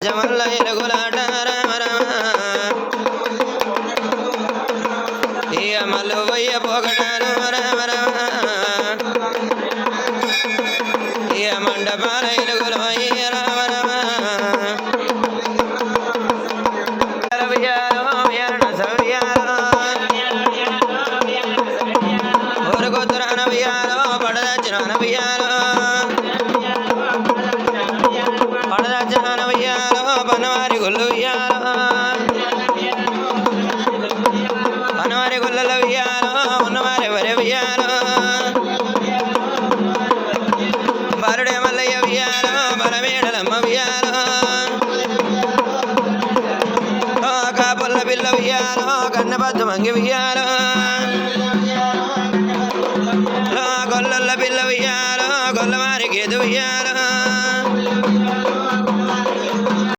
జమల్ల ఎలుగులాట రామ రామ ఇయ మల్లు వయ్య పోగటారు రామ రామ ఇయ మండపాల ఎలుగులు వయ్య రామ రామ ఊరుకొద్దురాన వియాలో పడదచ్చినాన వియాలో పడదచ్చినాన వియాలో పనవారి గుళ్ళు వియాలో పనవారి గుళ్ళలో వియాలో ఉన్నవారి వరి వియాలో బాలుడే మల్లయ్య వియాలో బలమేడలమ్మ వియాలో కాపుల్ల పిల్ల వియాలో కన్నబద్దు మంగి వియాలో